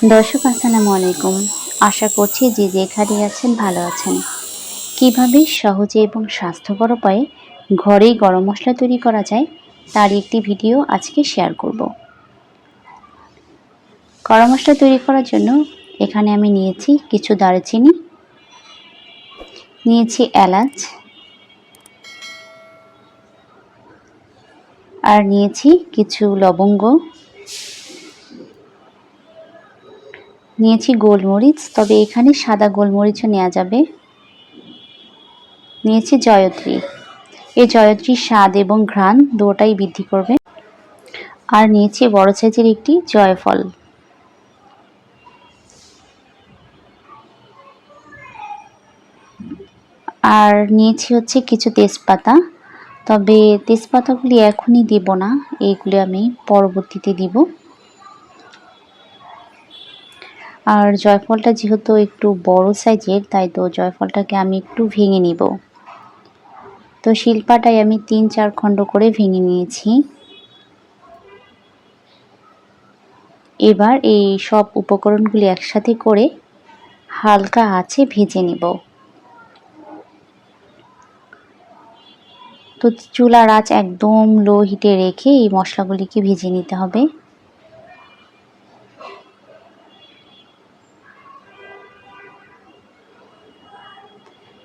দর্শক আসসালামু আলাইকুম। আশা করছি যে যেখানে আছেন ভালো আছেন। কিভাবে সহজে এবং স্বাস্থ্যকর উপায়ে ঘরেই গরম মশলা তৈরি করা যায় তার একটি ভিডিও আজকে শেয়ার করব। গরম মশলা তৈরি করার জন্য এখানে আমি নিয়েছি কিছু দারুচিনি, নিয়েছি এলাচ, আর নিয়েছি কিছু লবঙ্গ, নিয়েছি গোলমরিচ, তবে এখানে সাদা গোলমরিচও নেওয়া যাবে। নিয়েছি জয়ত্রী, এই জয়ত্রীর স্বাদ এবং ঘ্রাণ দুটোটাই বৃদ্ধি করবে। আর নিয়েছি বড় সাইজের একটি জয়ফল। আর নিয়েছি হচ্ছে কিছু তেজপাতা, তবে তেজপাতাগুলি এখনই দিব না, এইগুলি আমি পরবর্তীতে দিব। আর জয়ফলটা যেহেতু একটু বড় সাইজের, তাই তো জয়ফলটাকে আমি একটু ভেঙে নিব। তো শিলপাটায় আমি 3-4 খণ্ড করে ভেঙে নিয়েছি। এবার এই সব উপকরণগুলি একসাথে করে হালকা আঁচে ভেজে নিব। তো চুলার আঁচ একদম লো হিটে রেখে এই মশলাগুলিকে ভেজে নিতে হবে।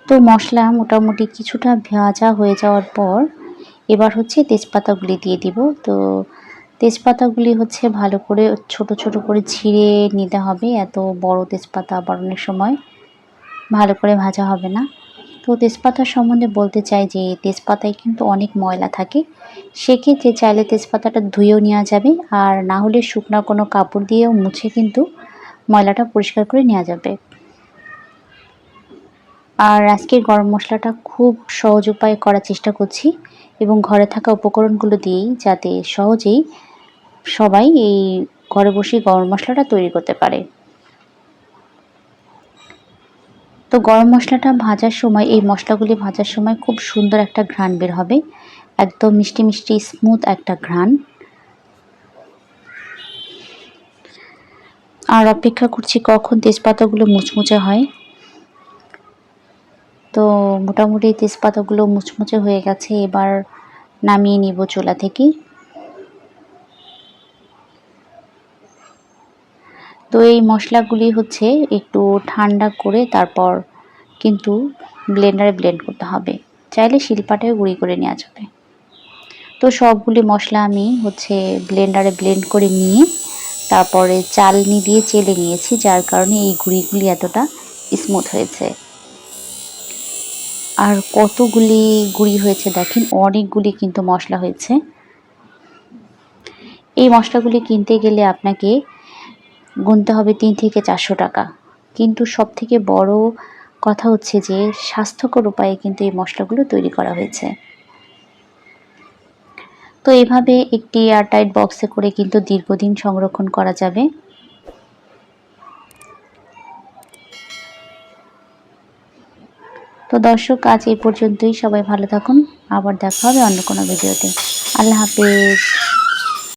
তো মশলা মোটামুটি কিছুটা ভাজা হয়ে যাওয়ার পর এবার হচ্ছে তেজপাতাগুলি দিয়ে দিব। তো তেজপাতাগুলি হচ্ছে ভালো করে ছোট ছোট করে ছিঁড়ে নিতে হবে। এত বড় তেজপাতা আবার অনেক সময় ভালো করে ভাজা হবে না। তো তেজপাতার সম্বন্ধে বলতে চাই যে তেজপাতায় কিন্তু অনেক ময়লা থাকে। সেক্ষেত্রে চাইলে তেজপাতাটা ধুয়েও নেওয়া যাবে, আর না হলে শুকনো কোনো কাপড় দিয়েও মুছে কিন্তু ময়লাটা পরিষ্কার করে নেওয়া যাবে। আর আজকের গরম মশলাটা খুব সহজ উপায়ে করার চেষ্টা করছি এবং ঘরে থাকা উপকরণগুলো দিয়েই, যাতে সহজেই সবাই এই ঘরে বসে গরম মশলাটা তৈরি করতে পারে। তো গরম মশলাটা ভাজার সময়, এই মশলাগুলি ভাজার সময় খুব সুন্দর একটা ঘ্রাণ বের হবে, একদম মিষ্টি মিষ্টি স্মুথ একটা ঘ্রাণ। আর অপেক্ষা করছি কখন তেজপাতাগুলো মুচমুচে হয়। তো মোটামুটি তেজপাতাগুলো মুচমুচে হয়ে গেছে, এবার নামিয়ে নিব চুলা থেকে। তো এই মশলাগুলি হচ্ছে একটু ঠান্ডা করে তারপর কিন্তু ব্লেন্ডারে ব্লেন্ড করতে হবে, চাইলে শিলপাটায় গুঁড়ি করে নেওয়া যাবে। তো সবগুলি মশলা আমি হচ্ছে ব্লেন্ডারে ব্লেন্ড করে নিয়ে তারপরে চালনি দিয়ে চেলে নিয়েছি, যার কারণে এই গুঁড়িগুলি এতটা স্মুথ হয়েছে। আর কতগুলি গুঁড়ি হয়েছে দেখেন, অনেকগুলি কিন্তু মশলা হয়েছে। এই মশলাগুলি কিনতে গেলে আপনাকে গুনতে হবে 3 থেকে 400 টাকা। কিন্তু সবথেকে বড় কথা হচ্ছে যে স্বাস্থ্যকর উপায়ে কিন্তু এই মশলাগুলো তৈরি করা হয়েছে। তো এভাবে একটি এয়ারটাইট বক্সে করে কিন্তু দীর্ঘদিন সংরক্ষণ করা যাবে। তো দর্শক, আজ এই পর্যন্তই। সবাই ভালো থাকুন, আবার দেখা হবে অন্য কোনো ভিডিওতে। আল্লাহ হাফেজ।